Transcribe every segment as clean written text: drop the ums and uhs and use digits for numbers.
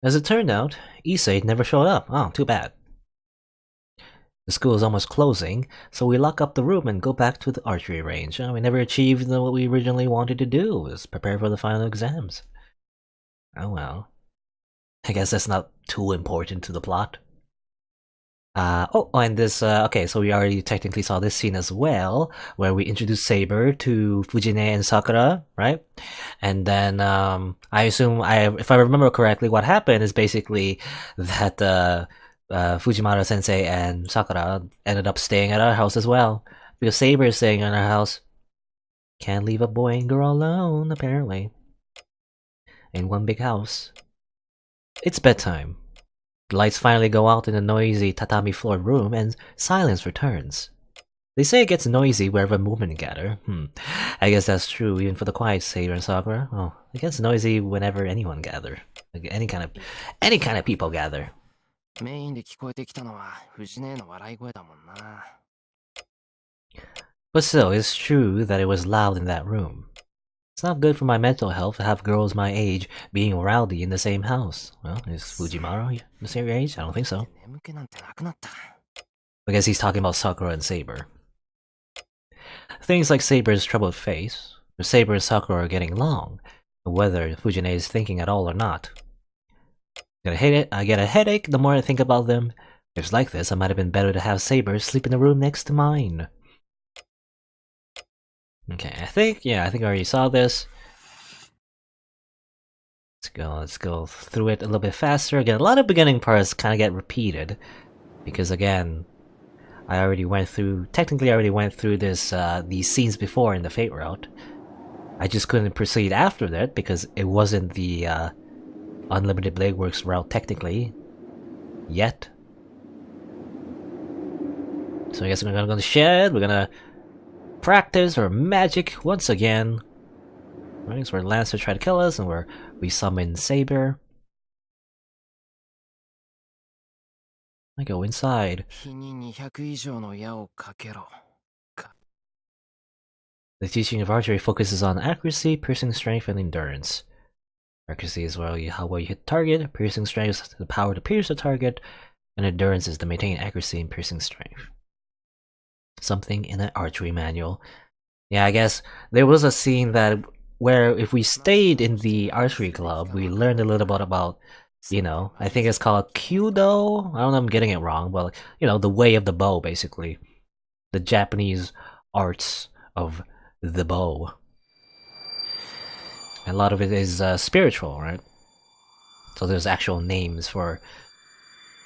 As it turned out, Issei never showed up. Oh, too bad. The school is almost closing, so we lock up the room and go back to the archery range. We never achieved what we originally wanted to do, was prepare for the final exams. Oh well. I guess that's not too important to the plot. And this, okay, so we already technically saw this scene as well, where we introduced Saber to Fujine and Sakura, right? And then, I assume, if I remember correctly, what happened is basically that, Fujimara Sensei and Sakura ended up staying at our house as well. Because Saber is staying in our house. Can't leave a boy and girl alone, apparently. In one big house. It's bedtime. The lights finally go out in the noisy tatami-floored room, and silence returns. They say it gets noisy wherever movement gather. I guess that's true even for the quiet Saber and Sakura. Oh, it gets noisy whenever anyone gather. Like any kind of people gather. But still, it's true that it was loud in that room. It's not good for my mental health to have girls my age being rowdy in the same house. Well, is Fujimaro the same age? I don't think so. I guess he's talking about Sakura and Saber. Things like Saber's troubled face, or Saber and Sakura are getting along, or whether Fujine is thinking at all or not. I get a headache the more I think about them. If it's like this, it might have been better to have Saber sleep in the room next to mine. Okay, I think I already saw this. Let's go through it a little bit faster. Again, a lot of beginning parts kind of get repeated. Because again, I already went through this, these scenes before in the Fate route. I just couldn't proceed after that because it wasn't the, Unlimited Blade Works route technically. Yet. So I guess we're gonna go to the shed, we're gonna practice our magic once again. Right, so where Lancer tried to kill us, and where we summon Saber. I go inside. The teaching of archery focuses on accuracy, piercing strength, and endurance. Accuracy is how well you hit the target, piercing strength is the power to pierce the target, and endurance is to maintain accuracy and piercing strength. Something in an archery manual. Yeah, I guess there was a scene where if we stayed in the archery club, we learned a little bit about, I think it's called Kyudo? I don't know if I'm getting it wrong, but, the way of the bow, basically. The Japanese arts of the bow. And a lot of it is spiritual, right? So there's actual names for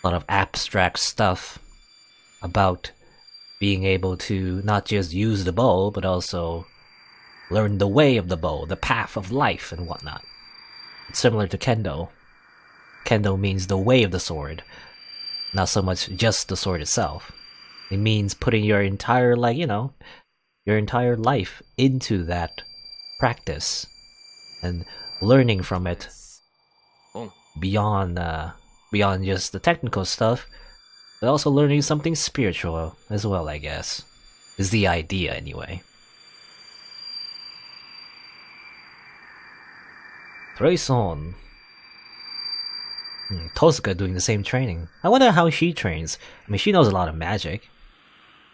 a lot of abstract stuff about being able to not just use the bow, but also learn the way of the bow, the path of life and whatnot. It's similar to Kendo. Kendo means the way of the sword, not so much just the sword itself. It means putting your entire, your entire life into that practice and learning from it beyond just the technical stuff, but also learning something spiritual as well, I guess. Is the idea, anyway. Trayson. Tosuka doing the same training. I wonder how she trains. I mean, she knows a lot of magic.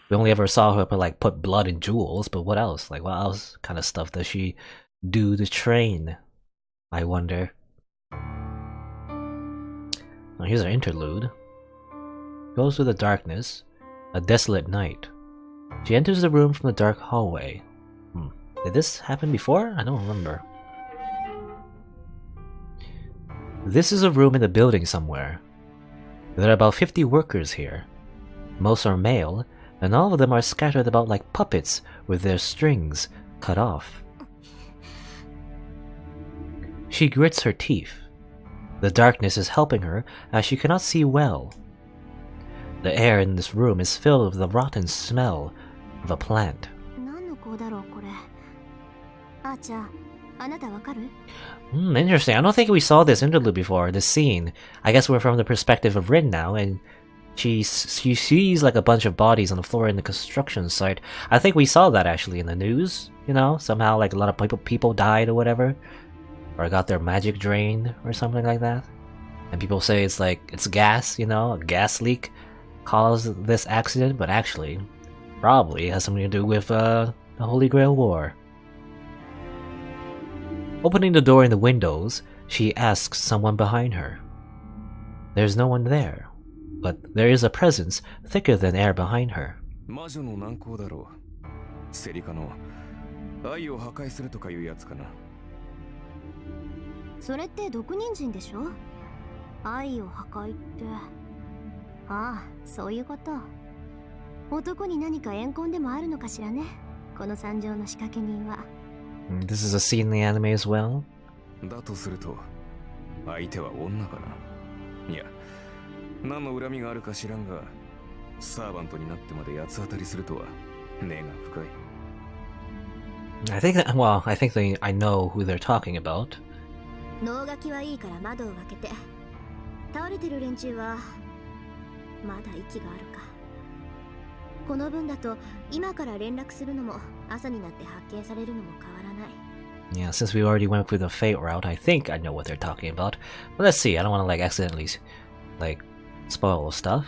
We only ever saw her put blood in jewels, but what else? What else kind of stuff does she do to train? I wonder. Now here's our interlude. Goes through the darkness, a desolate night. She enters the room from the dark hallway. Did this happen before? I don't remember. This is a room in the building somewhere. There are about 50 workers here. Most are male, and all of them are scattered about like puppets with their strings cut off. She grits her teeth. The darkness is helping her as she cannot see well. The air in this room is filled with the rotten smell of a plant. Interesting. I don't think we saw this interlude before, this scene. I guess we're from the perspective of Rin now, and she sees like a bunch of bodies on the floor in the construction site. I think we saw that actually in the news, somehow like a lot of people died or whatever. Or got their magic drained or something like that. And people say it's like, it's gas, you know, a gas leak caused this accident, but actually, probably has something to do with the Holy Grail War. Opening the door and the windows, she asks someone behind her. There's no one there, but there is a presence thicker than air behind her. 魔女の難航だろう。セリカの愛を破壊するとかいうやつかな。それって毒人参でしょ？愛を破壊って。ああ、そういうこと。男に何か怨恨でもあるのかしらね。この惨状の仕掛け人は。This is a scene in the anime as well. だとすると、相手は女かな。いや、何の恨みがあるか知らんが、サーバントになってまで八つ当たりするとは根が深い。I think that, well, I think I know who they're talking about. 能書きはいいから窓を開けて。倒れてる連中はまだ息があるか。この分だと今から連絡するのも朝になって発見されるのも変わらない。Yeah, since we already went through the fate route, I think I know what they're talking about. But let's see, I don't want to like accidentally like spoil stuff.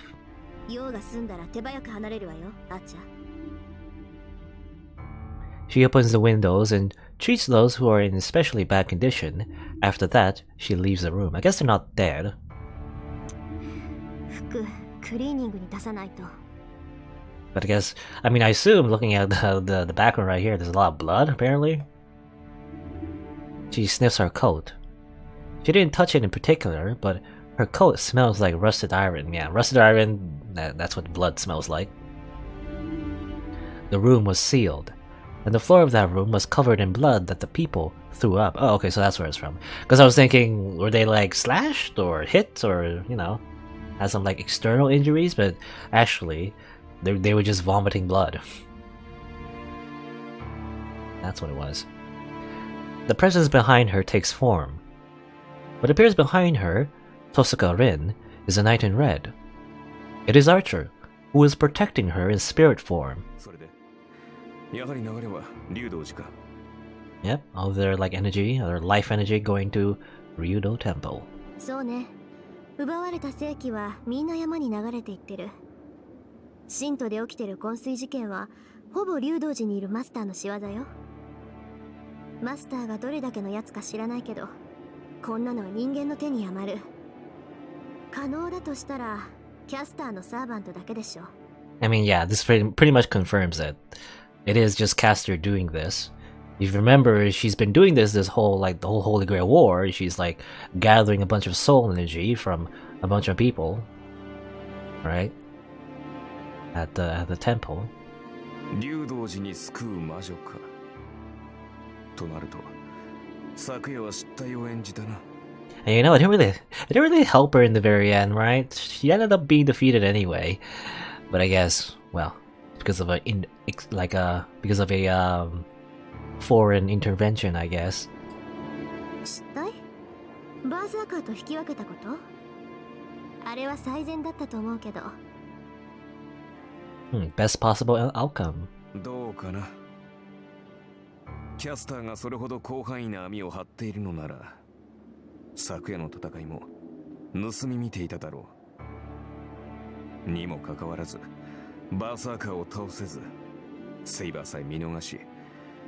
用が済んだら手早く離れるわよ、あっちゃ。She opens the windows and treats those who are in especially bad condition. After that, she leaves the room. I guess they're not dead. 服、クリーニングに出さないと。But I guess, I mean, I assume looking at the background right here, there's a lot of blood, apparently. She sniffs her coat. She didn't touch it in particular, but her coat smells like rusted iron. Yeah, rusted iron, that's what blood smells like. The room was sealed, and the floor of that room was covered in blood that the people threw up. Oh, okay, so that's where it's from. Because I was thinking, were they like slashed or hit or, you know, had some like external injuries? But actually, they were just vomiting blood. That's what it was. The presence behind her takes form. What appears behind her, Tosuka Rin, is a knight in red. It is Archer, who is protecting her in spirit form. Yep, all their like energy, their life energy going to Ryudo Temple. そうね。奪われた世紀はみんな山に流れていってる。神都で起きてる昏睡事件はほぼ竜道寺にいるマスターの仕業よ。マスターがどれだけのやつか知らないけど、こんなのは人間の手に余る。可能だとしたらキャスターのサーバントだけでしょ。I mean, yeah, this pretty much confirms that it is just Caster doing this. If you remember, she's been doing this whole, like, the whole Holy Grail War. She's, like, gathering a bunch of soul energy from a bunch of people, right? At the temple. 竜道寺に救う魔女か。となると、昨夜は失態を演じたな。And you know, it didn't really help her in the very end, right? She ended up being defeated anyway. But I guess, well, because of a foreign intervention, I guess. 失態？バーサーカーと引き分けたこと？あれは最善だったと思うけど。Best possible outcome. どうかな。キャスターがそれほど広範囲な網を張っているのなら、昨夜の戦いも盗み見ていただろう。にもかかわらず、バーサーカーを倒せず、セイバーさえ見逃し、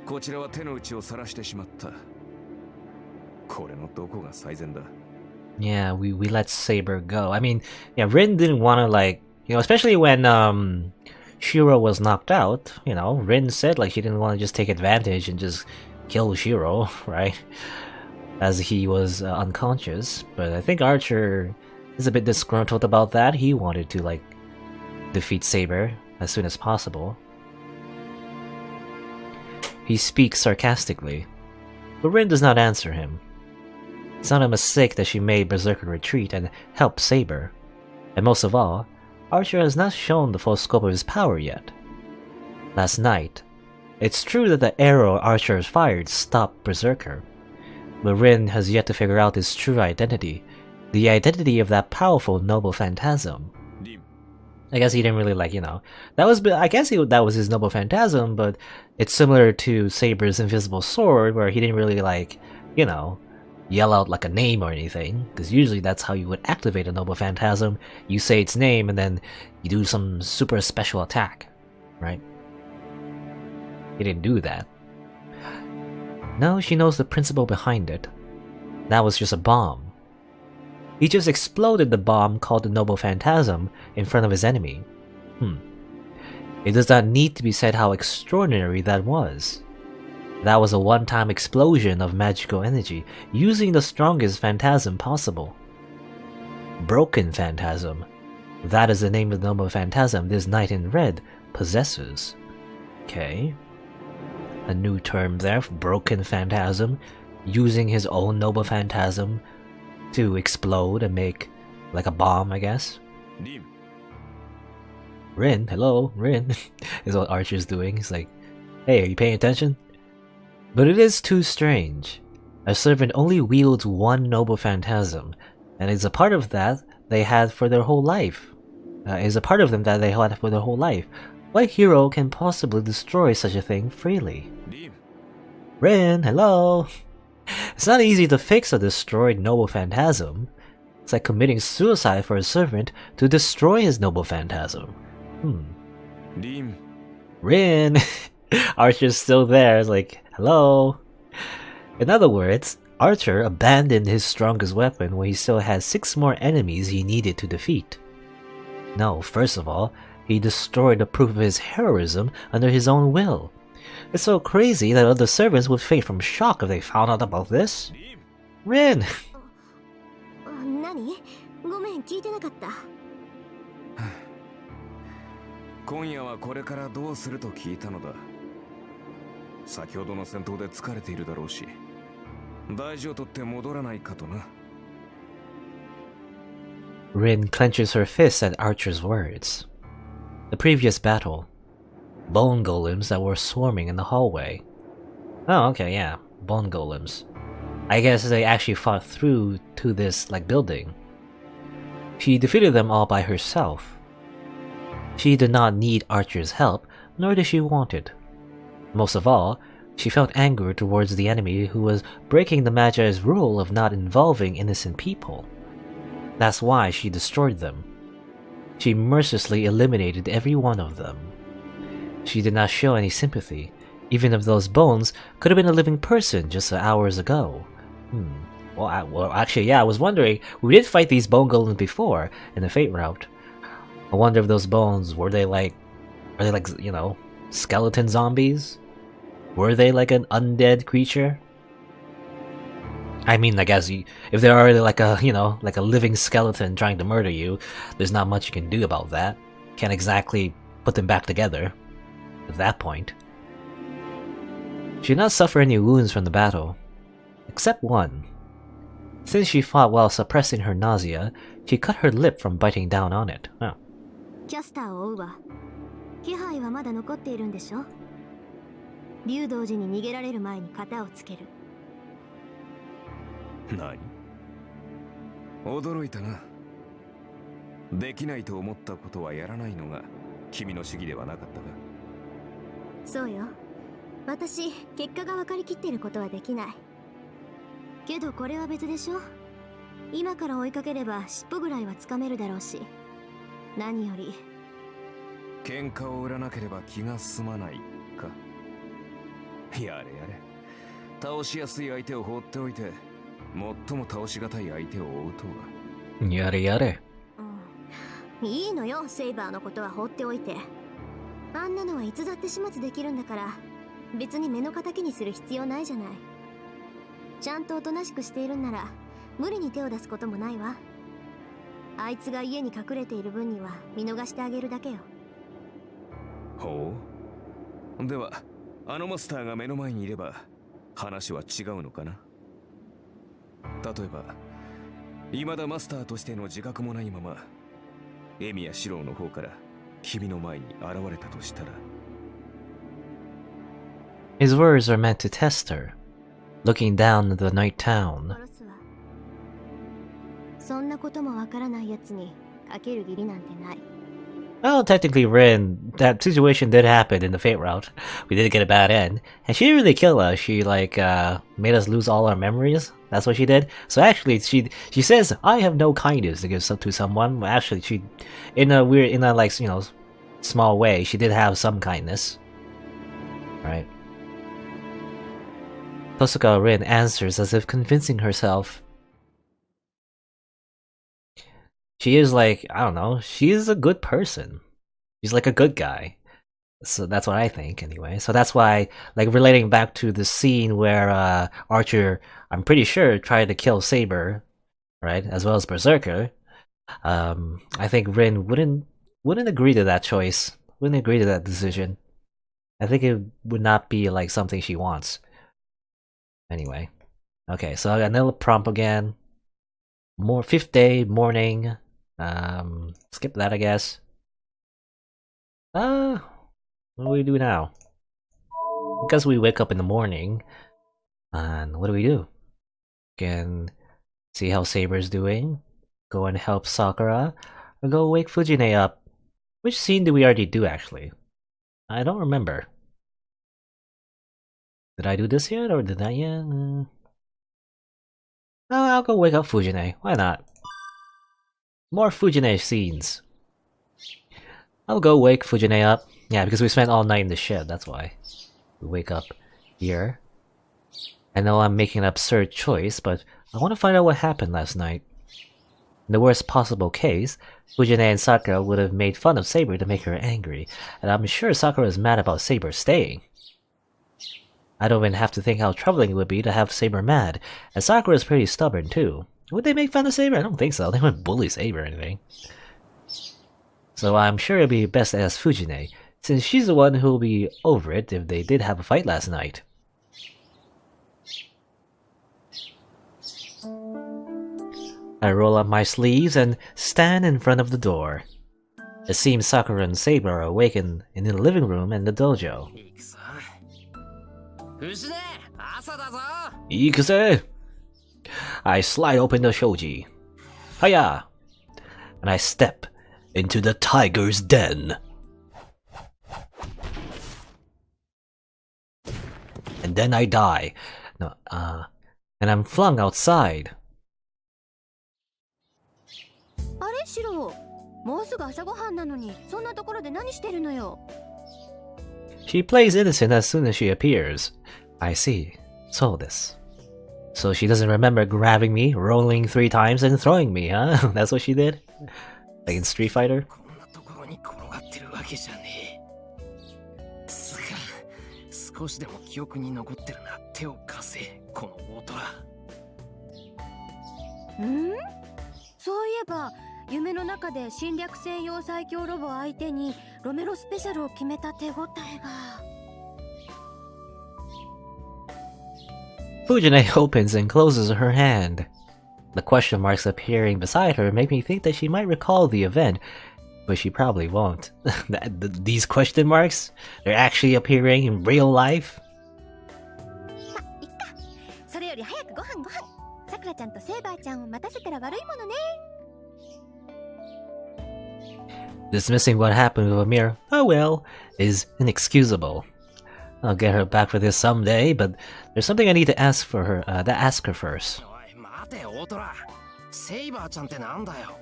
こちらは手の内を晒してしまった。これのどこが最善だ？ Yeah, we let Saber go. I mean, yeah, Rin didn't want to, like, you know, especially when Shiro was knocked out, you know, Rin said like she didn't want to just take advantage and just kill Shiro, right? As he was unconscious. But I think Archer is a bit disgruntled about that. He wanted to, like, defeat Saber as soon as possible. He speaks sarcastically, but Rin does not answer him. It's not a mistake that she made Berserker retreat and help Saber. And most of all, Archer has not shown the full scope of his power yet. Last night, it's true that the arrow Archer fired stopped Berserker, but Rin has yet to figure out his true identity, the identity of that powerful noble phantasm. I guess he didn't really, like, you know, that was his noble phantasm, but it's similar to Saber's invisible sword, where he didn't really, like, you know, yell out like a name or anything, because usually that's how you would activate a Noble Phantasm. You say its name and then you do some super special attack, right? He didn't do that. No, she knows the principle behind it. That was just a bomb. He just exploded the bomb called the Noble Phantasm in front of his enemy. It does not need to be said how extraordinary that was. That was a one-time explosion of magical energy, using the strongest phantasm possible. Broken Phantasm. That is the name of the Noble Phantasm this Knight in Red possesses. Okay. A new term there, Broken Phantasm, using his own Noble Phantasm to explode and make like a bomb, I guess. Rin, hello, Rin, is what Archer's doing. He's like, hey, are you paying attention? But it is too strange. A servant only wields one Noble Phantasm, and it's a part of that they had for their whole life. Is a part of them that they had for their whole life. What hero can possibly destroy such a thing freely? Rin, hello! It's not easy to fix a destroyed Noble Phantasm. It's like committing suicide for a servant to destroy his Noble Phantasm. Rin! Archer's still there, it's like, hello? In other words, Archer abandoned his strongest weapon when he still had 6 more enemies he needed to defeat. No, first of all, he destroyed the proof of his heroism under his own will. It's so crazy that other servants would faint from shock if they found out about this. Rin! 何？ごめん、聞いてなかった。今夜はこれからどうすると聞いたのだ。先ほどの戦闘で疲れているだろうし、大事を取って戻らないかとな。Rin clenches her fist at Archer's words. The previous battle. Bone golems that were swarming in the hallway. Oh, okay, yeah. Bone golems. I guess they actually fought through to this, like, building. She defeated them all by herself. She did not need Archer's help, nor did she want it. Most of all, she felt anger towards the enemy who was breaking the Magi's rule of not involving innocent people. That's why she destroyed them. She mercilessly eliminated every one of them. She did not show any sympathy, even if those bones could have been a living person just hours ago. Well, actually, yeah, I was wondering, we did fight these bone golems before in the Fate route. I wonder if those bones, are they like, you know, skeleton zombies? Were they like an undead creature? I mean, I guess if they're already like a, you know, like a living skeleton trying to murder you, there's not much you can do about that. Can't exactly put them back together at that point. She did not suffer any wounds from the battle, except one. Since she fought while suppressing her nausea, she cut her lip from biting down on it. Oh. キャスターを追うわ。気配はまだ残っているんでしょ？竜道寺に逃げられる前に型をつける。何？驚いたな。できないと思ったことはやらないのが君の主義ではなかったか？そうよ。私、結果が分かりきっていることはできない。けどこれは別でしょ。今から追いかければ尻尾ぐらいはつかめるだろうし。何より喧嘩を売らなければ気が済まないか。やれやれ。倒しやすい相手を放っておいて、最も倒しがたい相手を追うとは。やれやれ。いいのよ、セイバーのことは放っておいて。あんなのはいつだって始末できるんだから、別に目の敵にする必要ないじゃない。ちゃんとおとなしくしているんなら、無理に手を出すこともないわ。あいつが家に隠れている分には見逃してあげるだけよ。ほう。では、あのマスターが目の前にいれば、話は違うのかな。例えば、未だマスターとしての自覚もないまま、エミやシローの方から君の前に現れたとしたら。His words are meant to test her, looking down at the night town. そんなこともわからないやつにかける義理なんてない。Well, technically, Rin, that situation did happen in the Fate route. We did get a bad end, and she didn't really kill us. She made us lose all our memories. That's what she did. So actually, she says, "I have no kindness to give to someone." Well, actually, she, in a like small way, she did have some kindness, right? Tosuka Rin answers as if convincing herself. She is like, I don't know, she is a good person. She's like a good guy. So that's what I think, anyway. So that's why, like, relating back to the scene where Archer, I'm pretty sure, tried to kill Saber, right, as well as Berserker. I think Rin wouldn't agree to that choice. Wouldn't agree to that decision. I think it would not be like something she wants. Anyway, okay. So another prompt again. More 5th day morning. Skip that, I guess. What do we do now? Because we wake up in the morning, and what do? We can see how Saber's doing, go and help Sakura, or go wake Fujine up. Which scene did we already do, actually? I don't remember. Did I do this yet, or did I yet? Oh, I'll go wake up Fujine. Why not? More Fujine scenes. I'll go wake Fujine up. Yeah, because we spent all night in the shed, that's why. We wake up here. I know I'm making an absurd choice, but I want to find out what happened last night. In the worst possible case, Fujine and Sakura would have made fun of Saber to make her angry, and I'm sure Sakura is mad about Saber staying. I don't even have to think how troubling it would be to have Saber mad, and Sakura is pretty stubborn too. Would they make fun of Saber? I don't think so. They wouldn't bully Saber or anything. So I'm sure it'd be best to ask Fujine, since she's the one who'll be over it if they did have a fight last night. I roll up my sleeves and stand in front of the door. It seems Sakura and Saber are awakened in the living room and the dojo. Ikuse! I slide open the shoji. Hiya! And I step into the tiger's den. And then I die. No, and I'm flung outside. あれシロ、もうすぐ朝ごはんなのにそんなところで何してるのよ。 She plays innocent as soon as she appears. I see. So this. So she doesn't remember grabbing me, rolling 3 times, and throwing me, huh? That's what she did? Like in Street Fighter? 少しでも記憶に残ってるな。手を貸せ、この大虎。そういえば夢の中で侵略専用最強ロボ相手にロメロスペシャルを決めた手応えが。 Fujine opens and closes her hand. The question marks appearing beside her make me think that she might recall the event, but she probably won't. These question marks? They're actually appearing in real life? ま、いっか。それより早くご飯ご飯。さくらちゃんとセイバーちゃんを待たせたら悪いものね。 Dismissing what happened with a mere "oh well" is inexcusable. I'll get her back for this someday, but there's something I need to ask for her. Ask her first. おい、待て、大虎。セイバーちゃんってなんだよ。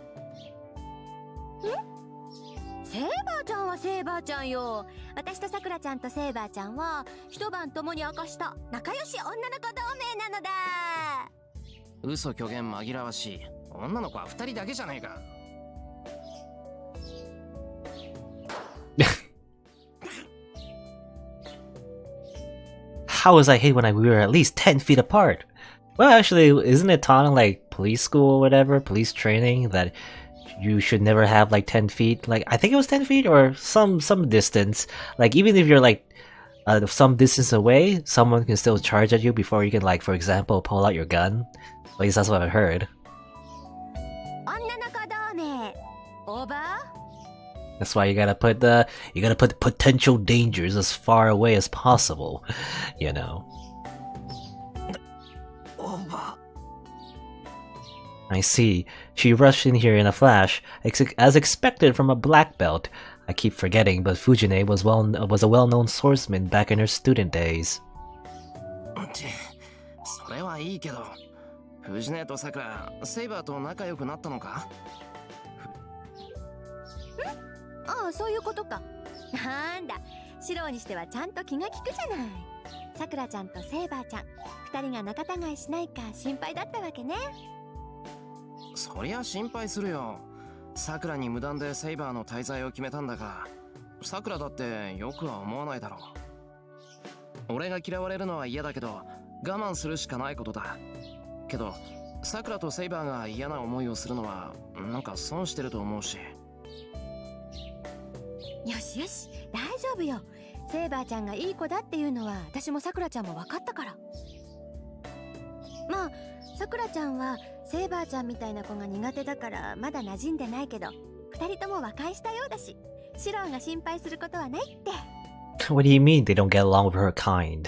セイバーちゃんはセイバーちゃんよ。私とさくらちゃんとセイバーちゃんは一晩共に明かした仲良し女の子同盟なのだ。嘘虚言紛らわしい。女の子は2人だけじゃねえか。 How was I hit when we were at least 10 feet apart? Well, actually, isn't it taught in like police school or whatever, police training, that you should never have like 10 feet? Like, I think it was 10 feet or some distance. Like, even if you're like some distance away, someone can still charge at you before you can, like, for example, pull out your gun. At least that's what I've heard. That's why you gotta put potential dangers as far away as possible, you know. I see. She rushed in here in a flash, as expected from a black belt. I keep forgetting, but Fujine was a well-known swordsman back in her student days. それはいいけど、藤根とさくら、セイバーと仲良くなったのか？ああ、そういうことか。なんだ、シローにしてはちゃんと気が利くじゃない。さくらちゃんとセイバーちゃん、二人が仲違いしないか心配だったわけね。そりゃ心配するよ。さくらに無断でセイバーの滞在を決めたんだから、さくらだってよくは思わないだろう。俺が嫌われるのは嫌だけど、我慢するしかないことだ。けど、さくらとセイバーが嫌な思いをするのは、なんか損してると思うし。よしよし、大丈夫よ。セイバーちゃんがいい子だっていうのは私もさくらちゃんも分かったから。まあさくらちゃんはセイバーちゃんみたいな子が苦手だからまだ馴染んでないけど、二人とも和解したようだし、シローが心配することはないって。What do you mean they don't get along with her kind?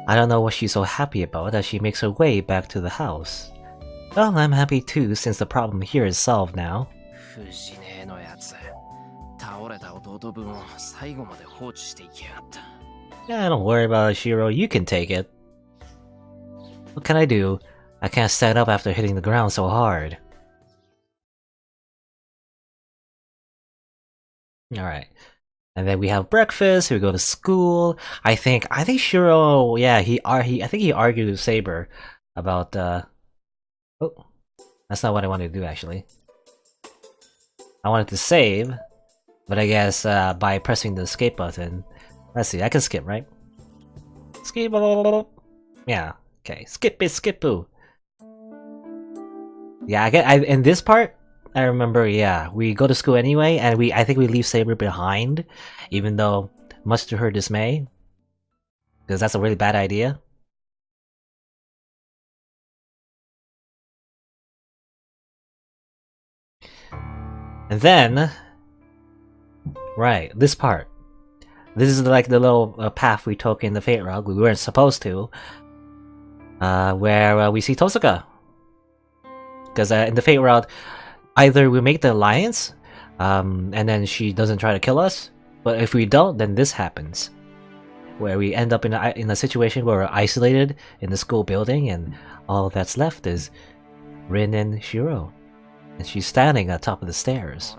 I don't know what she's so happy about as she makes her way back to the house. Well, I'm happy too since the problem here is solved now. 藤根のやつ、倒れた弟分を最後まで放置していきやがった。Yeah, don't worry about it, Shiro. You can take it. What can I do? I can't stand up after hitting the ground so hard. Alright. And then we have breakfast, we go to school. I think Shiro, yeah, I think he argued with Saber about, oh, that's not what I wanted to do, actually. I wanted to save, but I guess, by pressing the escape button. Let's see, I can skip, right? Skip, yeah, okay, skip it, skip-oo. Yeah, in this part, I remember, yeah, we go to school anyway, and I think we leave Saber behind, even though, much to her dismay, because that's a really bad idea. And then, right, this part. This is like the little path we took in the Fate Route, we weren't supposed to, where we see Tosaka. Because in the Fate Route, either we make the alliance, and then she doesn't try to kill us, but if we don't, then this happens. Where we end up in a situation where we're isolated in the school building, and all that's left is Rin and Shiro. And she's standing at the top of the stairs.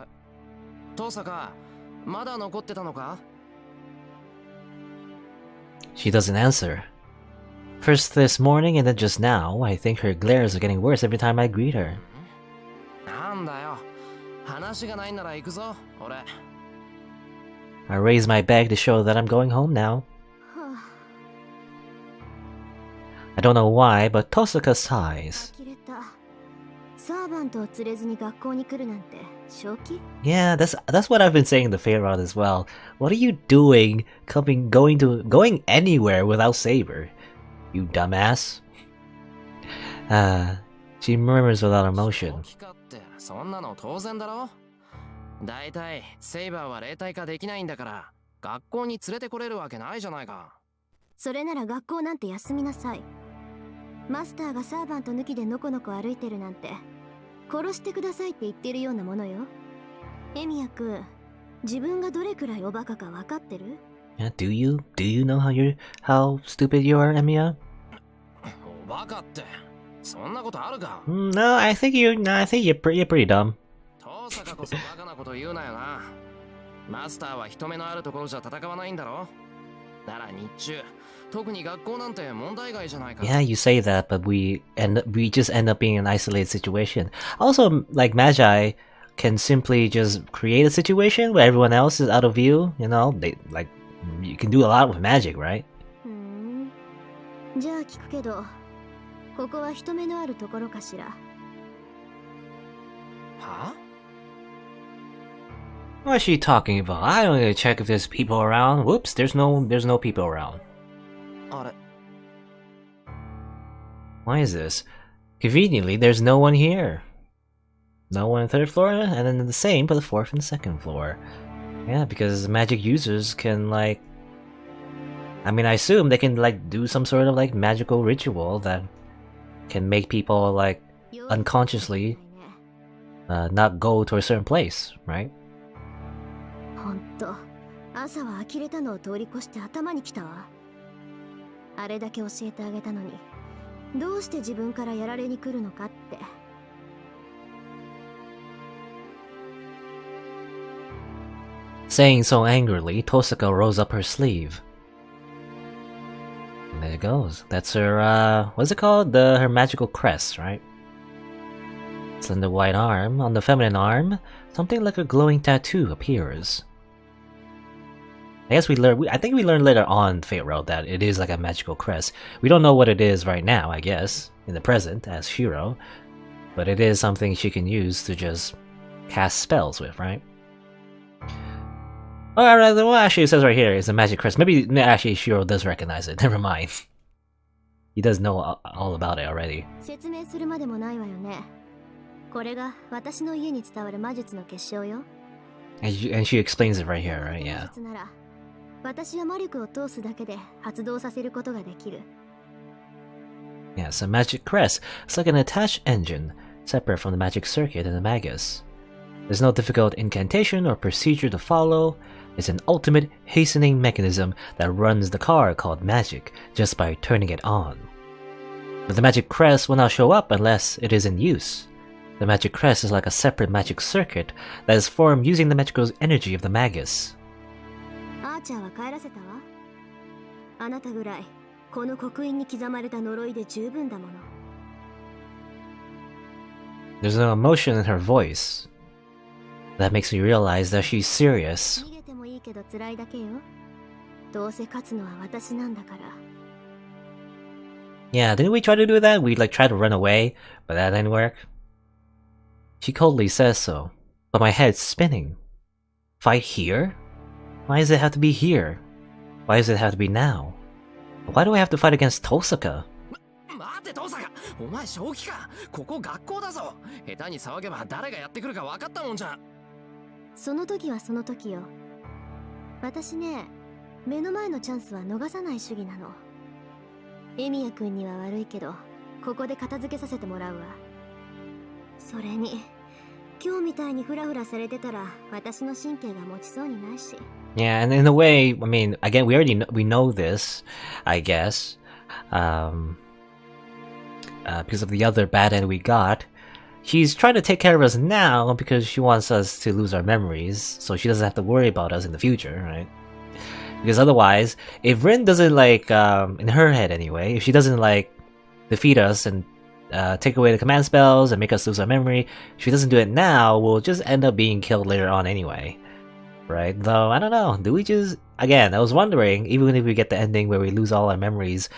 Tosaka, まだ残ってたのか? She doesn't answer. First this morning and then just now, I think her glares are getting worse every time I greet her. なんだよ。話がないなら行くぞ、俺。I raise my bag to show that I'm going home now. I don't know why, but Tosaka sighs. Yeah, that's what I've been saying in the Fate Route as well. What are you doing going anywhere without Saber? You dumbass. She murmurs without emotion. そんなの当然だろ。だいたいセイバーは霊体化できないんだから、学校に連れてこれるわけないじゃないか。それなら学校なんて休みなさい。マスターがサーバント抜きでのこのこ歩いてるなんて、殺してくださいって言ってるようなものよ。エミヤ君、自分がどれくらいおバカか分かってる？ Yeah, do you know how stupid you are, Emiya? おバカって、そんなことあるか？ No, I think you're pretty dumb. トサカこそバカなこと言うなよな。マスターは人目のあるところじゃ戦わないんだろ。なら日中、特に学校なんて問題外じゃないか。Yeah, you say that, but we just end up being in an isolated situation. Also, like Magi can simply just create a situation where everyone else is out of view. You know, you can do a lot with magic, right? じゃあ聞くけど、ここは人目のあるところかしら。は？ What is she talking about? I don't need to check if there's people around. Whoops, there's no people around. あれ？ Why is this? Conveniently, there's no one here. No one on the 3rd floor, and then the same for the 4th and 2nd floor. Yeah, because magic users can, like... I mean, I assume they can, like, do some sort of, like, magical ritual that can make people, like, unconsciously not go to a certain place, right? ほんと、朝は呆れたのを通り越して頭にきたわ。あれだけ教えてあげたのに、どうして自分からやられに来るのかって。Saying so angrily, Tosaka rolls up her sleeve. And there it goes. That's her, what's it called? Her magical crest, right? Slender white arm. On the feminine arm, something like a glowing tattoo appears. I guess I think we learned later on Fate Road that it is like a magical crest. We don't know what it is right now, I guess, in the present, as Shiro. But it is something she can use to just cast spells with, right? Oh, well, actually, it says right here, it's a magic crest. Maybe, actually, Shiro does recognize it. Never mind. He does know all about it already. 説明するまでもないわよね。これが私の家に伝わる魔術の結晶よ。And she explains it right here, right? Yeah. なら、私は魔力を通すだけで発動させることができる。Yeah, it's a magic crest. It's like an attached engine, separate from the magic circuit and the magus. There's no difficult incantation or procedure to follow. It's an ultimate hastening mechanism that runs the car called magic just by turning it on. But the magic crest will not show up unless it is in use. The magic crest is like a separate magic circuit that is formed using the magical energy of the magus. アーチャーは帰らせたわ。あなたぐらいこの刻印に刻まれた呪いで十分だもの。There's no emotion in her voice. That makes me realize that she's serious. 逃げてもいいけど辛いだけよ。どうせ勝つのは私なんだから。Yeah, didn't we try to do that? We try to run away, but that didn't work. She coldly says so, but my head's spinning. Fight here? Why does it have to be here? Why does it have to be now? Why do I have to fight against Tosaka? 待てトサカ、お前正気か。ここ学校だぞ。下手に騒げば誰がやってくるか分かったもんじゃ。その時はその時よ。私ね、目の前のチャンスは逃さない主義なの。エミヤ君には悪いけど、ここで片付けさせてもらうわ。それに、今日みたいにフラフラされてたら、私の神経が持ちそうにないし。Yeah, and in a way, I mean, again, we know this, I guess, because of the other bad end we got. She's trying to take care of us now because she wants us to lose our memories, so she doesn't have to worry about us in the future, right? Because otherwise, if Rin doesn't in her head anyway, if she doesn't defeat us and take away the command spells and make us lose our memory, if she doesn't do it now, we'll just end up being killed later on anyway. Right? Though, I don't know, do we just... Again, I was wondering, even if we get the ending where we lose all our memories,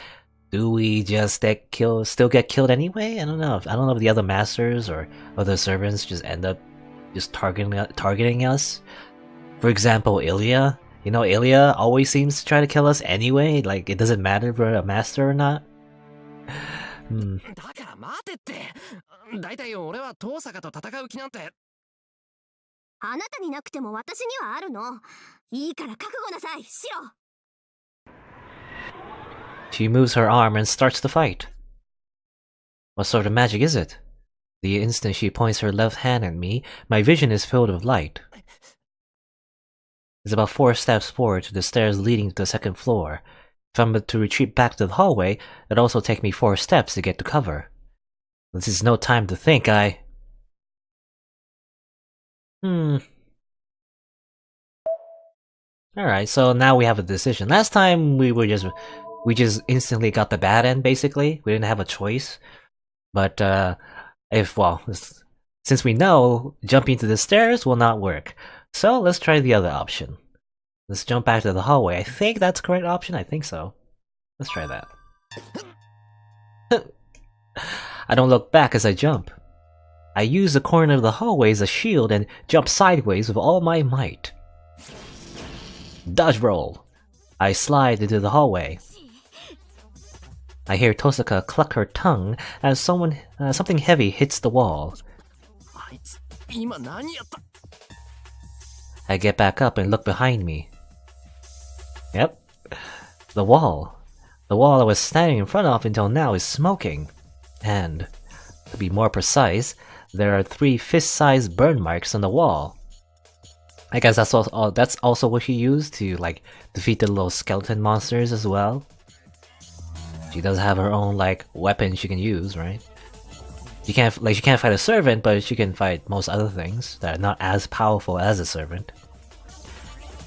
do we just still get killed anyway? I don't know. I don't know if the other masters or other servants just end up just targeting us. For example, Ilya. You know, Ilya always seems to try to kill us anyway. It doesn't matter if we're a master or not. だから待てって。だいたい俺はトサカと戦う気なんて。あなたになくても私にはあるの。いいから覚悟なさい、シロ。She moves her arm and starts the fight. What sort of magic is it? The instant she points her left hand at me, my vision is filled with light. It's about 4 steps forward to the stairs leading to the second floor. If I'm to retreat back to the hallway, it'd also take me 4 steps to get to cover. This is no time to think, Alright, so now we have a decision. Last time we just instantly got the bad end, basically. We didn't have a choice. But, since we know, jumping to the stairs will not work. So, let's try the other option. Let's jump back to the hallway. I think that's the correct option. I think so. Let's try that. I don't look back as I jump. I use the corner of the hallway as a shield and jump sideways with all my might. Dodge roll. I slide into the hallway. I hear Tosaka cluck her tongue as something heavy hits the wall. I get back up and look behind me. Yep. The wall. The wall I was standing in front of until now is smoking. And To be more precise, there are 3 fist-sized burn marks on the wall. I guess that's also what she used to like defeat the little skeleton monsters as well. She does have her own like weapon she can use, right? She can't fight a servant, but she can fight most other things that are not as powerful as a servant.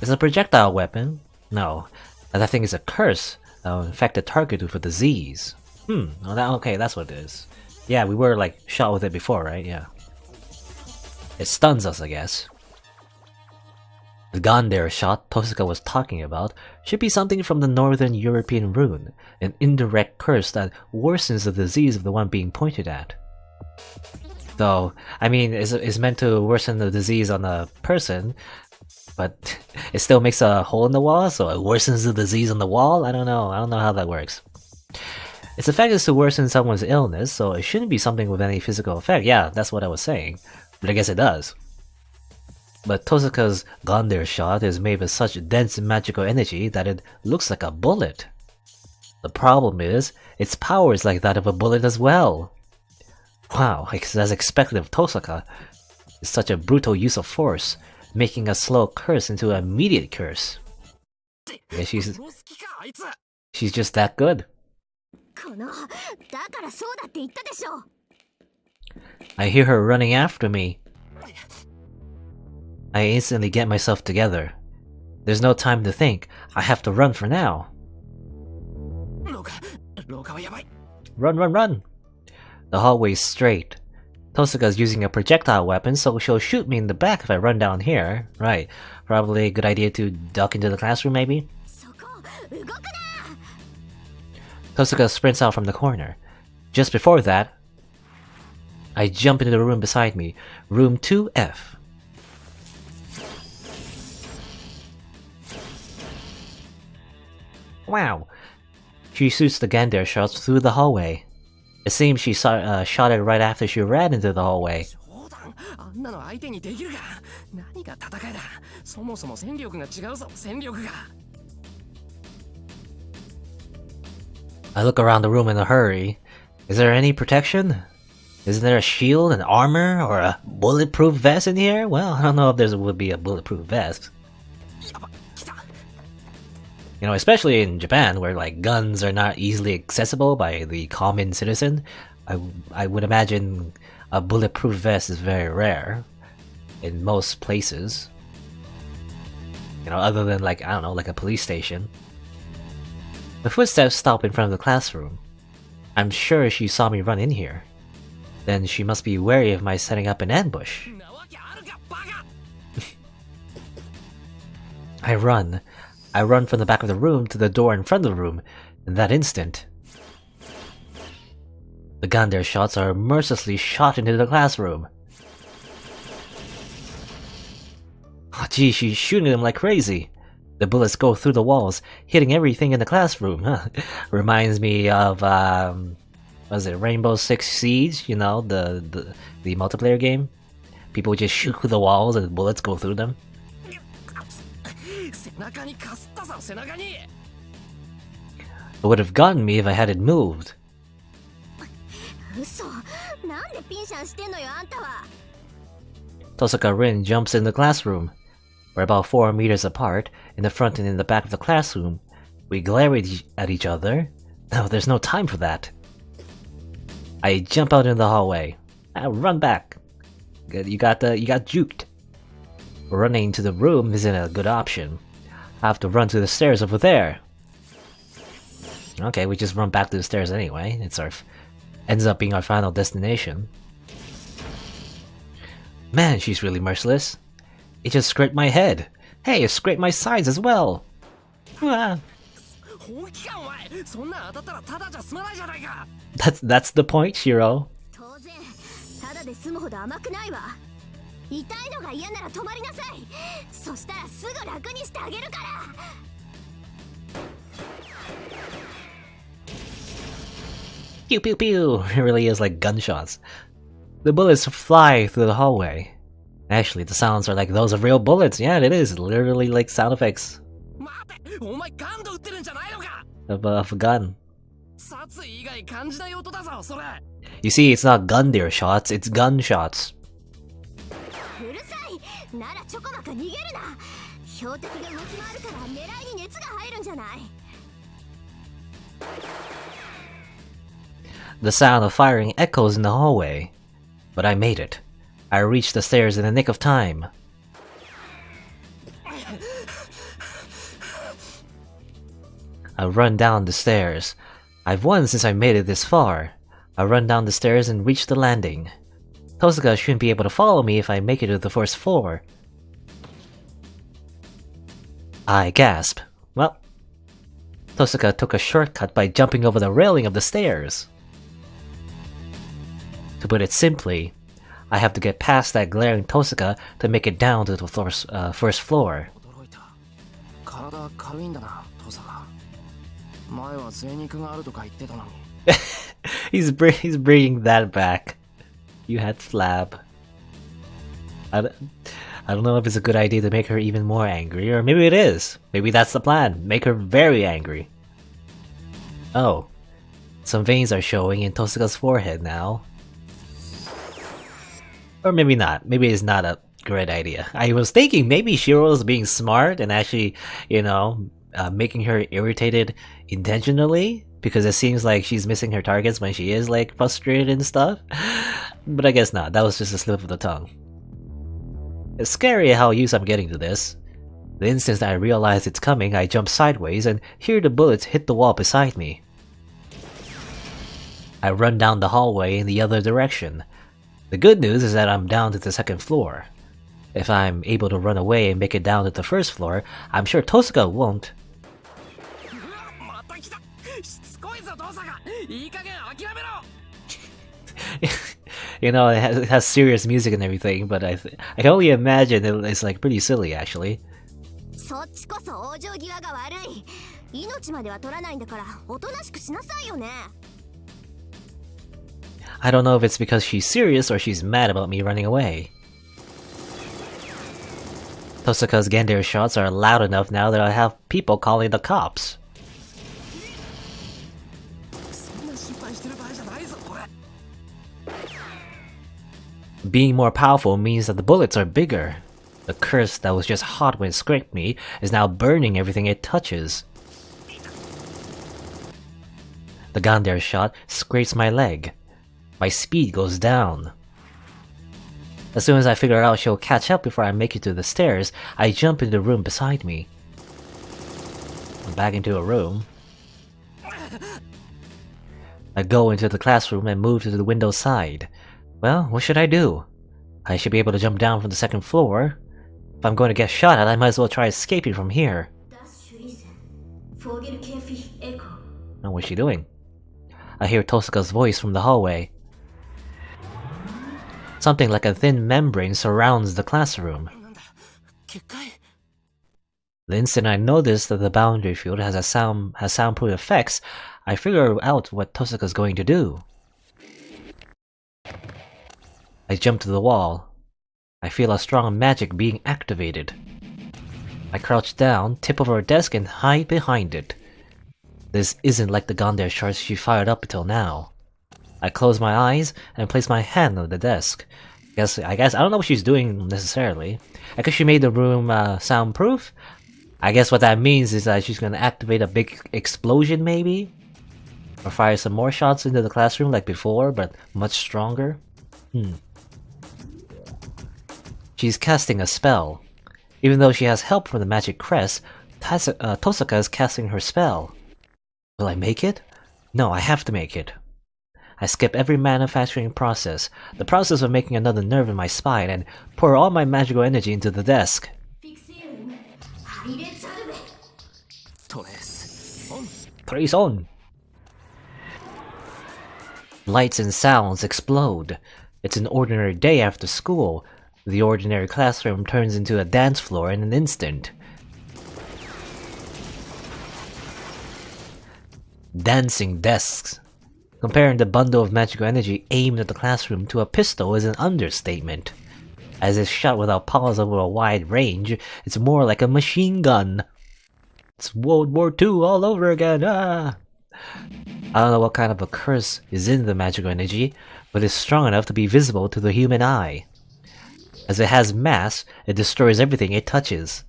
Is it a projectile weapon? No, that thing is a curse that will infect the target with a disease. Okay, that's what it is. Yeah, we were like shot with it before, right? Yeah. It stuns us, I guess. The Gondare shot Tosuka was talking about should be something from the Northern European rune, an indirect curse that worsens the disease of the one being pointed at. Though, I mean, it's meant to worsen the disease on a person, but it still makes a hole in the wall, so it worsens the disease on the wall? I don't know how that works. Its effect is to worsen someone's illness, so it shouldn't be something with any physical effect. Yeah, that's what I was saying, but I guess it does. But Tosuka's Gondare shot is made with such dense magical energy that it looks like a bullet. The problem is, its power is like that of a bullet as well. Wow, as expected of Tosuka, it's such a brutal use of force, making a slow curse into an immediate curse. Yeah, she's just that good. I hear her running after me. I instantly get myself together. There's no time to think. I have to run for now. Run, run, run! The hallway's straight. Tosuka's using a projectile weapon, so she'll shoot me in the back if I run down here. Right. Probably a good idea to duck into the classroom, maybe? Tosuka sprints out from the corner. Just before that, I jump into the room beside me. Room 2F. Wow. She shoots the Gondare shots through the hallway. It seems she shot it right after she ran into the hallway. I look around the room in a hurry. Is there any protection? Isn't there a shield, an armor, or a bulletproof vest in here? Well, I don't know if there would be a bulletproof vest. You know, especially in Japan, where like guns are not easily accessible by the common citizen, I would imagine a bulletproof vest is very rare in most places. You know, other than like, I don't know, like a police station. My footsteps stop in front of the classroom. I'm sure she saw me run in here. Then she must be wary of my setting up an ambush. I run from the back of the room to the door in front of the room. In that instant, the Gondare shots are mercilessly shot into the classroom. Oh gee, she's shooting them like crazy. The bullets go through the walls, hitting everything in the classroom. Reminds me of, was it Rainbow Six Siege? You know, the multiplayer game? People just shoot through the walls and bullets go through them. It would have gotten me if I hadn't moved. Tosuka Rin jumps in the classroom. We're about 4 meters apart, in the front and in the back of the classroom. We glare at each other. No, there's no time for that. I jump out in the hallway. I run back. You got juked. Running to the room isn't a good option. I have to run to the stairs over there. Okay, we just run back to the stairs anyway. Ends up being our final destination. Man, she's really merciless. It just scraped my head. Hey, it scraped my sides as well. Ah. That's the point, Shiro. Pew pew pew! It really is like gunshots. The bullets fly through the hallway. Actually, the sounds are like those of real bullets. Yeah, it is literally like sound effects of a gun. 殺意以外感じない音だぞそれ。 You see, it's not gundeer shots, it's gunshots. うるさい。ならちょこまか逃げるな。標的が動き回るから狙いに熱が入るんじゃない。 The sound of firing echoes in the hallway. But I made it. I reached the stairs in the nick of time. I run down the stairs. I've won since I made it this far. I run down the stairs and reach the landing. Tosuka shouldn't be able to follow me if I make it to the first floor. I gasp. Well, Tosuka took a shortcut by jumping over the railing of the stairs. To put it simply, I have to get past that glaring Tosuka to make it down to the first floor. 驚いた。体軽いんだな、トサが。前は贅肉があるとか言ってたのに。he's bringing that back. You had flab. I don't know if it's a good idea to make her even more angry, or maybe it is. Maybe that's the plan. Make her very angry. Oh. Some veins are showing in Tosuka's forehead now. Or maybe not. Maybe it's not a great idea. I was thinking maybe Shiro's being smart and actually, making her irritated intentionally, because it seems like she's missing her targets when she is like frustrated and stuff. But I guess not. That was just a slip of the tongue. It's scary how used I'm getting to this. The instant I realize it's coming, I jump sideways and hear the bullets hit the wall beside me. I run down the hallway in the other direction. The good news is that I'm down to the second floor. If I'm able to run away and make it down to the first floor, I'm sure Tosuka won't. It has serious music and everything, but I can only imagine it's like pretty silly actually. そっちこそ往生際が悪い。命までは取らないんだからおとなしくしなさいよね。 I don't know if it's because she's serious or she's mad about me running away. Tosuka's Gendere shots are loud enough now that I have people calling the cops. Being more powerful means that the bullets are bigger. The curse that was just hot when it scraped me is now burning everything it touches. The Gendere shot scrapes my leg. My speed goes down. As soon as I figure out she'll catch up before I make it to the stairs, I jump into the room beside me. I'm back into a room. I go into the classroom and move to the window side. Well, what should I do? I should be able to jump down from the second floor. If I'm going to get shot at, I might as well try escaping from here. Oh, what's she doing? I hear Tosuka's voice from the hallway. Something like a thin membrane surrounds the classroom. The instant I notice that the boundary field has soundproof effects, I figure out what Tosuka's going to do. I jump to the wall. I feel a strong magic being activated. I crouch down, tip over a desk, and hide behind it. This isn't like the Gendere shots she fired up until now. I close my eyes and place my hand on the desk. I guess I don't know what she's doing necessarily. I guess she made the room soundproof. I guess what that means is that she's gonna activate a big explosion maybe? Or fire some more shots into the classroom like before, but much stronger? She's casting a spell. Even though she has help from the magic crest, Tosuka is casting her spell. Will I make it? No, I have to make it. I skip every manufacturing process, the process of making another nerve in my spine, and pour all my magical energy into the desk. Trace on! Lights and sounds explode. It's an ordinary day after school. The ordinary classroom turns into a dance floor in an instant. Dancing desks. Comparing the bundle of magical energy aimed at the classroom to a pistol is an understatement. As it's shot without pause over a wide range, it's more like a machine gun. It's World War II all over again, ah! I don't know what kind of a curse is in the magical energy, but it's strong enough to be visible to the human eye. As it has mass, it destroys everything it touches.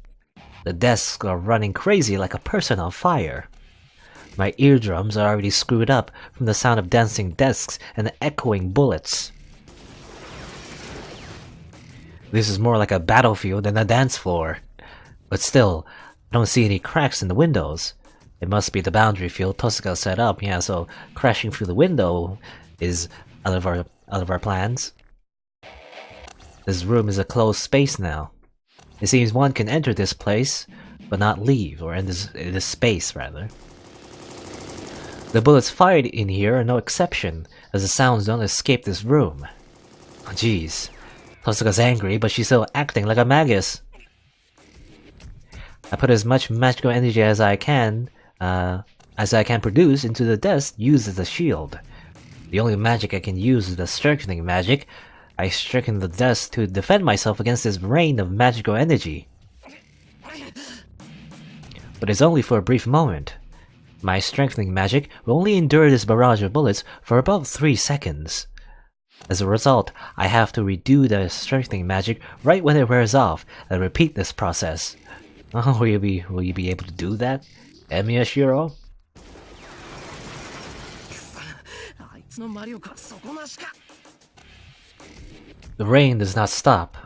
The desks are running crazy like a person on fire. My eardrums are already screwed up from the sound of dancing desks and the echoing bullets. This is more like a battlefield than a dance floor. But still, I don't see any cracks in the windows. It must be the boundary field Tosuka set up, yeah, so crashing through the window is out of our plans. This room is a closed space now. It seems one can enter this place, but not leave, or in this space, rather. The bullets fired in here are no exception, as the sounds don't escape this room. Oh, jeez. Tosuka's angry, but she's still acting like a magus. I put as much magical energy as I can produce into the desk used as a shield. The only magic I can use is the strengthening magic. I strengthen the desk to defend myself against this rain of magical energy. But it's only for a brief moment. My strengthening magic will only endure this barrage of bullets for about 3 seconds. As a result, I have to redo the strengthening magic right when it wears off and repeat this process. Oh, will you be able to do that, Emiya Shiro? The rain does not stop.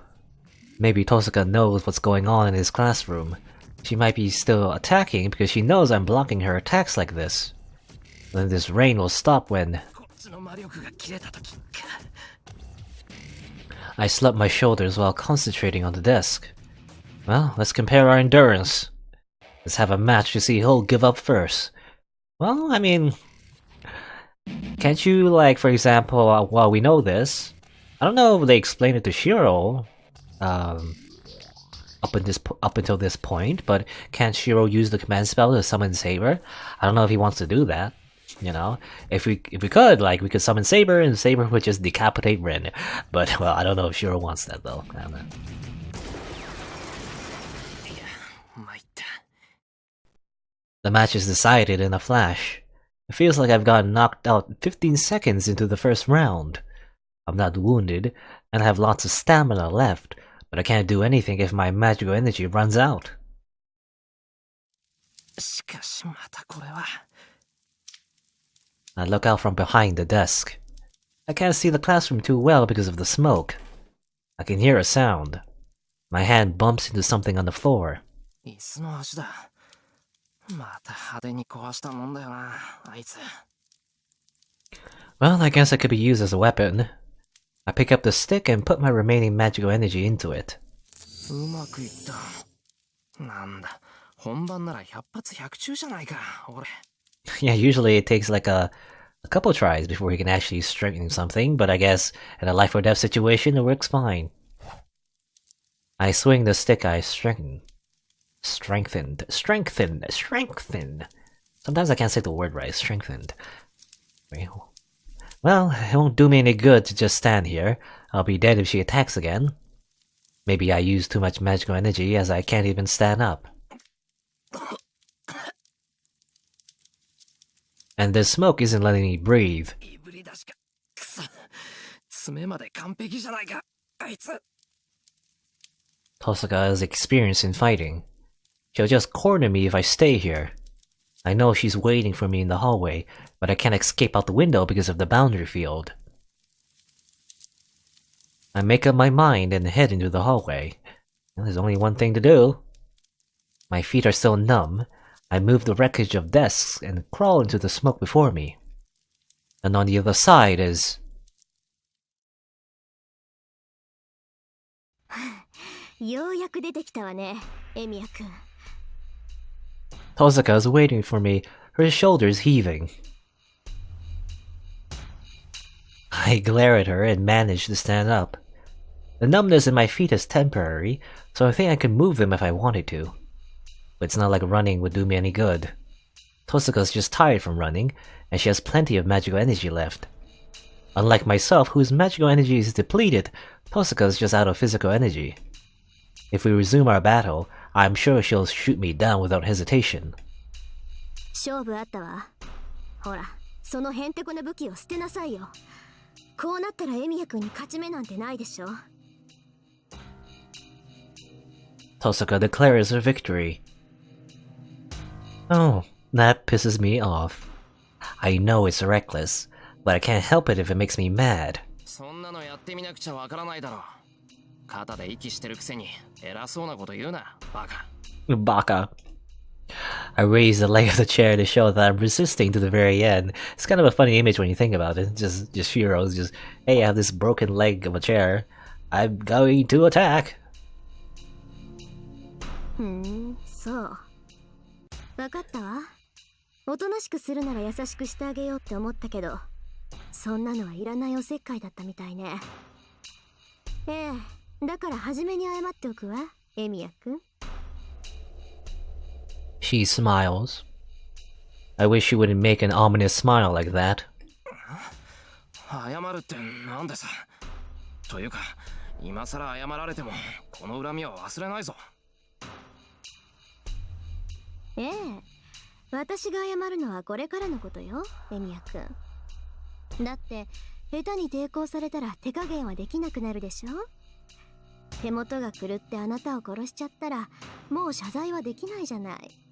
Maybe Tosuka knows what's going on in his classroom. She might be still attacking because she knows I'm blocking her attacks like this. Then this rain will stop when... I slap my shoulders while concentrating on the desk. Well, let's compare our endurance. Let's have a match to see who'll give up first. Well, I mean... Can't you, like, for example, while we know this... I don't know if they explained it to Shiro, up until this point, but can't Shiro use the command spell to summon Saber? I don't know if he wants to do that. You know, if we could, like, we could summon Saber, and Saber would just decapitate Rin. But well, I don't know if Shiro wants that though. I don't know. The match is decided in a flash. It feels like I've gotten knocked out 15 seconds into the first round. I'm not wounded, and I have lots of stamina left, but I can't do anything if my magical energy runs out. I look out from behind the desk. I can't see the classroom too well because of the smoke. I can hear a sound. My hand bumps into something on the floor. Well, I guess it could be used as a weapon. I pick up the stick and put my remaining magical energy into it. Yeah, usually it takes like a couple tries before he can actually strengthen something, but I guess in a life or death situation it works fine. I swing the stick I strengthened. Strengthened. Sometimes I can't say the word right, strengthened. Well, it won't do me any good to just stand here. I'll be dead if she attacks again. Maybe I use too much magical energy as I can't even stand up. And this smoke isn't letting me breathe. Tosuka is experienced in fighting. She'll just corner me if I stay here. I know she's waiting for me in the hallway, but I can't escape out the window because of the boundary field. I make up my mind and head into the hallway. Well, there's only one thing to do. My feet are still numb. I move the wreckage of desks and crawl into the smoke before me. And on the other side is... Tosuka is waiting for me, her shoulders heaving. I glare at her and manage to stand up. The numbness in my feet is temporary, so I think I can move them if I wanted to. But it's not like running would do me any good. Tosuka's just tired from running, and she has plenty of magical energy left. Unlike myself, whose magical energy is depleted, Tosuka's just out of physical energy. If we resume our battle, I'm sure she'll shoot me down without hesitation. そのへんてこな武器を捨てなさいよ。こうなったらエミヤ君に勝ち目なんてないでしょ。Tosuka declares her victory. Oh, that pisses me off. I know it's reckless, but I can't help it if it makes me mad. そんなのやってみなくちゃわからないだろ。肩で息してるくせに偉そうなこと言うな、バカ。Baka. I raise the leg of the chair to show that I'm resisting to the very end. It's kind of a funny image when you think about it. Just Shiro's just, hey, I have this broken leg of a chair. I'm going to attack. そう。わかったわ。おとなしくするなら優しくしてあげようって思ったけど、そんなのはいらないおせっかいだったみたいね。ええ、だから初めに謝っておくわ、エミヤ君。She smiles. I wish you wouldn't make an ominous smile like that. 謝るってなんでさ。というか、今さら謝られてもこの恨みは忘れないぞ。ええ、私が謝るのはこれからのことよ、エミヤ君。だって下手に抵抗されたら手加減はできなくなるでしょ。手元が狂ってあなたを殺しちゃったらもう謝罪はできないじゃない。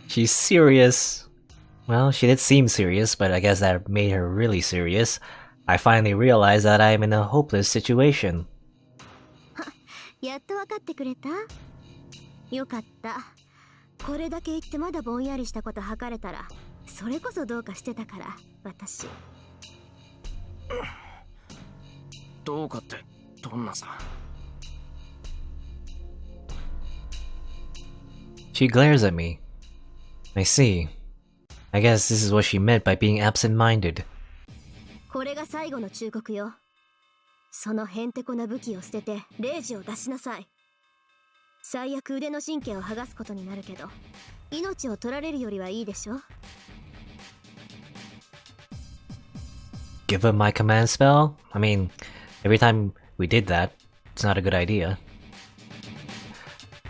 She's serious. Well, she did seem serious, but I guess that made her really serious. I finally realized that I'm in a hopeless situation. やっと分かってくれた？よかった。これだけ言ってまだぼんやりしたこと吐かれたら、それこそどうかしてたから、私。どうかってどんなさ。She glares at me. I see. I guess this is what she meant by being absent-minded. これが最後の忠告よ。そのへんてこな武器を捨ててレイジを出しなさい。最悪腕の神経を剥がすことになるけど、命を取られるよりはいいでしょ。Give up my command spell? I mean, every time we did that, it's not a good idea.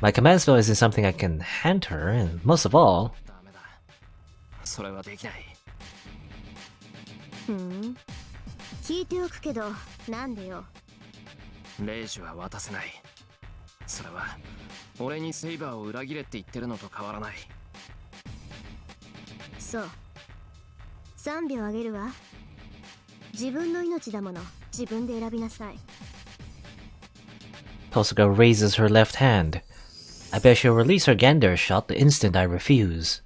My command spell isn't something I can hand her, and most of all... ダメだ。それはできない。聞いておくけど、なんでよ。レイジは渡せない。それは俺にセイバーを裏切れって言ってるのと変わらない。そう。3秒あげるわ。自分の命だもの、自分で選びなさい。Tosuka raises her left hand. I bet she'll release her Gander shot the instant I refuse.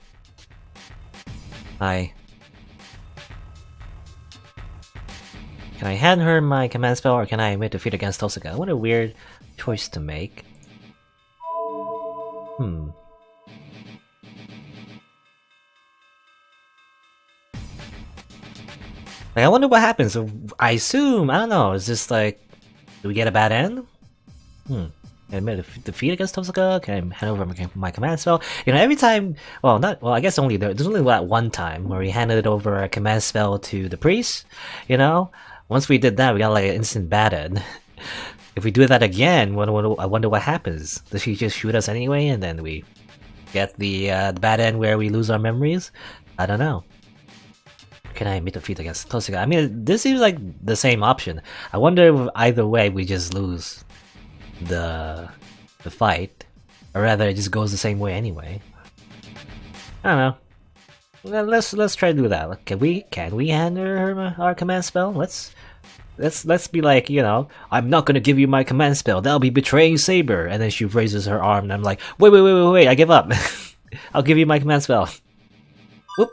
Can I hand her my command spell or can I admit defeat against Tosuka? What a weird choice to make. Like, I wonder what happens. I assume, I don't know, is this like, do we get a bad end? Can I admit defeat against Tosuka? Can I hand over my command spell? You know, every time, I guess there's only that one time where we handed over a command spell to the priest, you know? Once we did that, we got like an instant bad end. If we do that again, I wonder what happens. Does she just shoot us anyway and then we get the bad end where we lose our memories? I don't know. Can I admit defeat against Tosuka? I mean, this seems like the same option. I wonder if either way we just lose the fight, or rather it just goes the same way anyway. I don't know. Let's try to do that. Can we hand her our command spell? Let's be like, you know, I'm not gonna give you my command spell. That'll be betraying Saber. And then she raises her arm, and I'm like, wait, I give up. I'll give you my command spell. Whoop.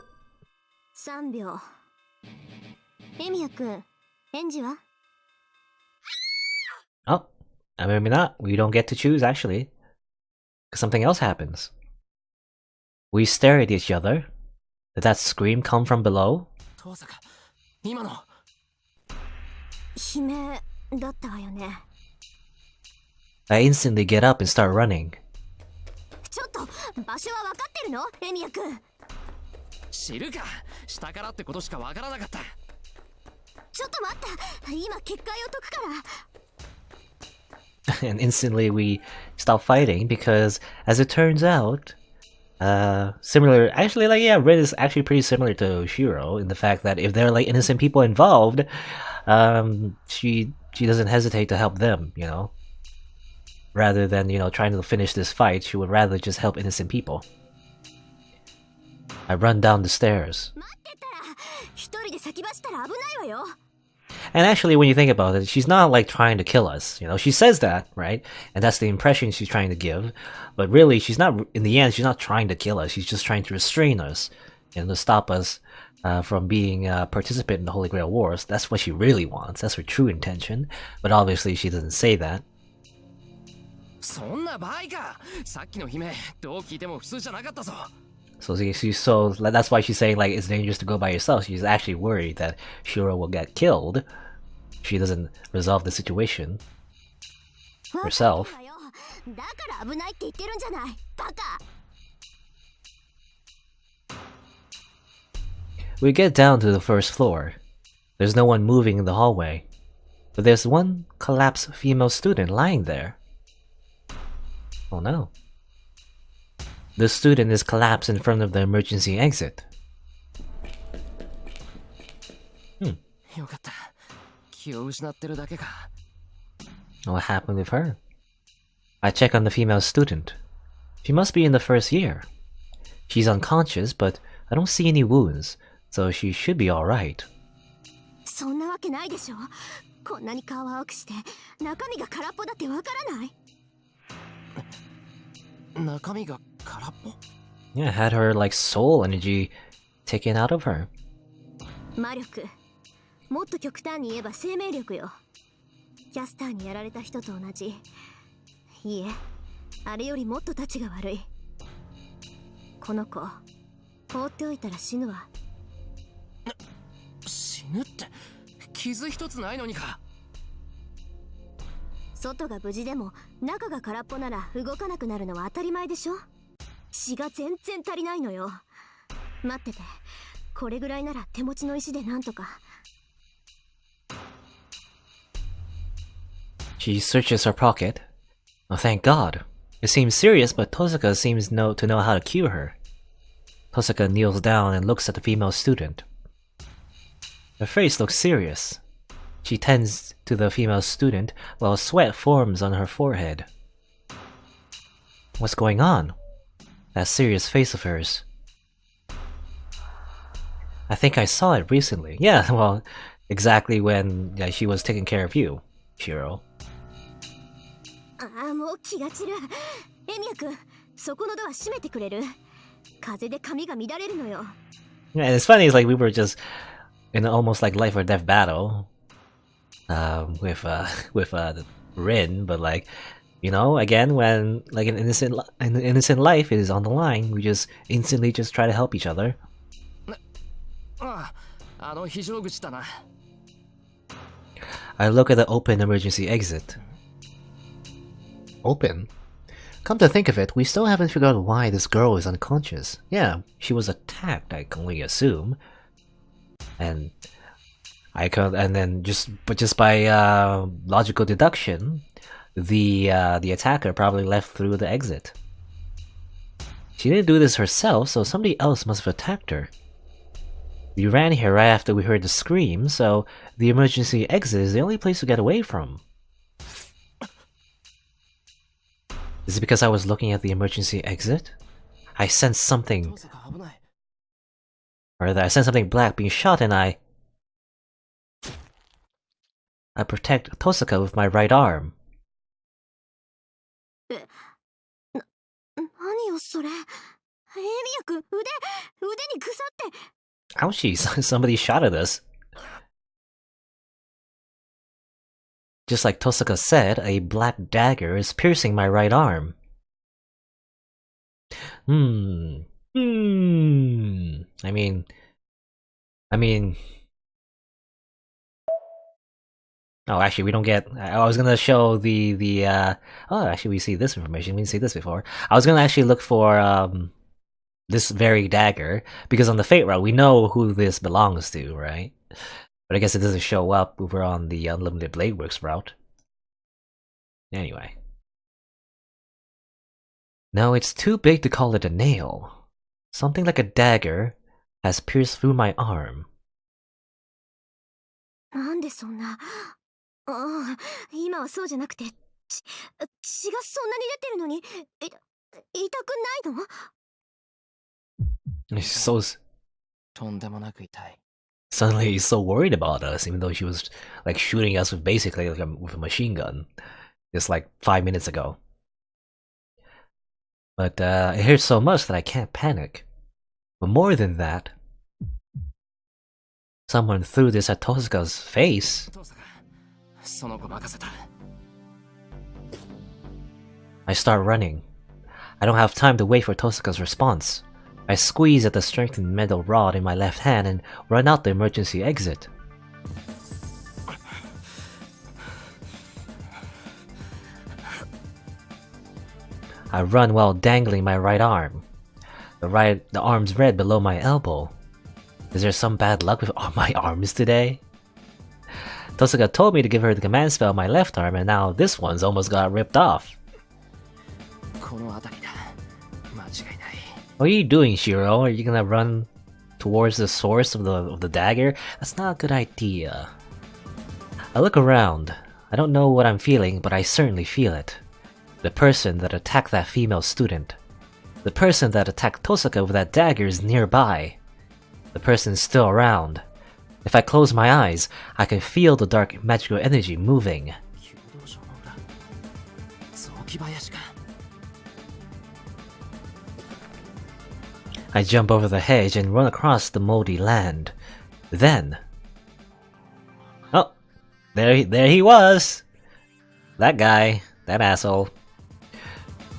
3秒。エミヤ君、返事は？ Oh, maybe not. We don't get to choose actually, because something else happens. We stare at each other. Did that scream come from below? 遠坂、今の。悲鳴だったわよね。I instantly get up and start running. ちょっと場所は分かってるの？エミヤ君。知るか。下からってことしか分からなかった。ちょっと待った。今結界を解くから。And instantly we stop fighting because, as it turns out, Similar, actually, like, yeah, Rin is actually pretty similar to Shiro in the fact that if there are like innocent people involved, she doesn't hesitate to help them, you know, rather than, you know, trying to finish this fight. She would rather just help innocent people. I run down the stairs. And actually, when you think about it, she's not like trying to kill us, you know. She says that, right? And that's the impression she's trying to give. But really, she's not, in the end, she's not trying to kill us. She's just trying to restrain us and to stop us from being a participant in the Holy Grail Wars. That's what she really wants. That's her true intention. But obviously, she doesn't say that. そんな場合か。さっきの姫、どう聞いても普通じゃなかったぞ。So that's why she's saying like it's dangerous to go by yourself. She's actually worried that Shiro will get killed. She doesn't resolve the situation herself. We get down to the first floor. There's no one moving in the hallway, but there's one collapsed female student lying there. Oh no. The student is collapsed in front of the emergency exit. What happened with her? I check on the female student. She must be in the first year. She's unconscious, but I don't see any wounds, so she should be alright. そんなわけないでしょ。こんなに顔青くして中身が空っぽだってわからない。中身が空っぽ? Yeah, had her like soul energy taken out of her. 魔力。もっと極端に言えば生命力よ。キャスターにやられた人と同じ。いいえ、あれよりもっとたちが悪い。この子、放っておいたら死ぬわ。死ぬって、傷一つないのにか。外が無事でも中が空っぽなら動かなくなるのは当たり前でしょ。血が全然足りないのよ。待ってて、これぐらいなら手持ちの石でなんとか。She searches her pocket. Oh, thank God. It seems serious, but Tosaka seems to know how to cure her. Tosaka kneels down and looks at the female student. Her face looks serious. She tends to the female student while sweat forms on her forehead. What's going on? That serious face of hers. I think I saw it recently. Yeah, well, exactly when she was taking care of you, Shiro. ああ、もう気が散る。エミヤ君、そこのドア閉めてくれる？風で髪が乱れるのよ。Yeah, and it's funny, it's like we were just in an almost like life or death battle with Rin, but like, you know, again, when like an innocent life is on the line, we just instantly just try to help each other. ああ、あの非常口だな。I look at the open emergency exit. Open? Come to think of it, we still haven't figured out why this girl is unconscious. Yeah, she was attacked, I can only assume. And just by logical deduction, the attacker probably left through the exit. She didn't do this herself, so somebody else must have attacked her. We ran here right after we heard the scream, so the emergency exit is the only place to get away from. Is it because I was looking at the emergency exit? I sensed something. Or that I sensed something black being shot and I protect Tosaka with my right arm. 何よそれ。エミヤ君、腕に腐って。Ouchie, somebody shot at us. Just like Tosaka said, a black dagger is piercing my right arm. I mean... Oh, actually, we don't get... I was gonna show oh, actually, we see this information. We didn't see this before. I was gonna actually look for, this very dagger, because on the Fate route, we know who this belongs to, right? But I guess it doesn't show up if we're on the Unlimited Blade Works route. Anyway. No, it's too big to call it a nail. Something like a dagger has pierced through my arm. なんでそんな。ああ、今はそうじゃなくて、血がそんなに出てるのに、痛くないの？ She's so とんでもなく痛い。 suddenly he's so worried about us, even though she was like shooting us with basically like with a machine gun, just like 5 minutes ago. But it hurts so much that I can't panic. But more than that, someone threw this at Tosaka's face. その子任せた。 I start running. I don't have time to wait for Tosaka's response. I squeeze at the strengthened metal rod in my left hand and run out the emergency exit. I run while dangling my right arm. The arm's red below my elbow. Is there some bad luck with my arms today? Tosaka told me to give her the command spell on my left arm, and now this one's almost got ripped off. この辺りだ。間違いない。 What are you doing, Shiro? Are you gonna run towards the source of the dagger? That's not a good idea. I look around. I don't know what I'm feeling, but I certainly feel it. The person that attacked that female student. The person that attacked Tosaka with that dagger is nearby. The person's still around. If I close my eyes, I can feel the dark magical energy moving. 弓道場の裏。雑木林か。 I jump over the hedge and run across the moldy land. Then... Oh! There he was! That guy. That asshole.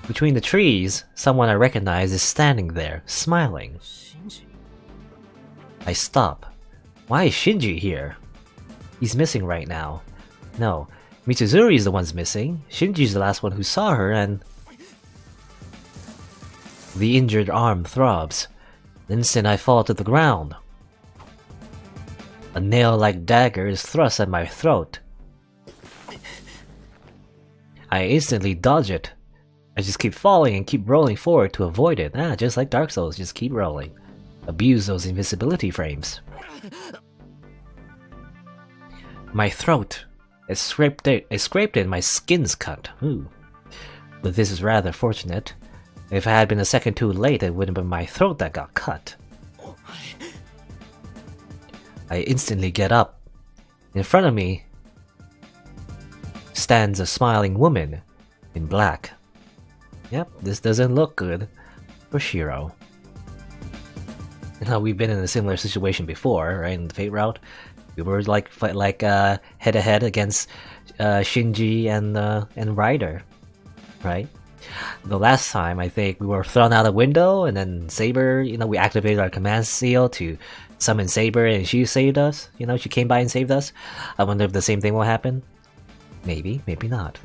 Between the trees, someone I recognize is standing there, smiling. シンジ。 I stop. Why is Shinji here? He's missing right now. No, Mitsuzuri is the one's missing. Shinji's the last one who saw her, and... The injured arm throbs. The instant I fall to the ground. A nail-like dagger is thrust at my throat. I instantly dodge it. I just keep falling and keep rolling forward to avoid it. Just like Dark Souls, just keep rolling. Abuse those invisibility frames. My throat. It's scraped in, my skin's cut. Ooh. But this is rather fortunate. If I had been a second too late, it would have been my throat that got cut. I instantly get up. In front of me stands a smiling woman in black. Yep, this doesn't look good for Shiro. You know, we've been in a similar situation before, right? In the Fate route, we were like head to head against Shinji and Ryder, right? The last time, I think we were thrown out a window, and then Saber, you know, we activated our command seal to summon Saber, and she saved us. You know, she came by and saved us. I wonder if the same thing will happen. Maybe, maybe not.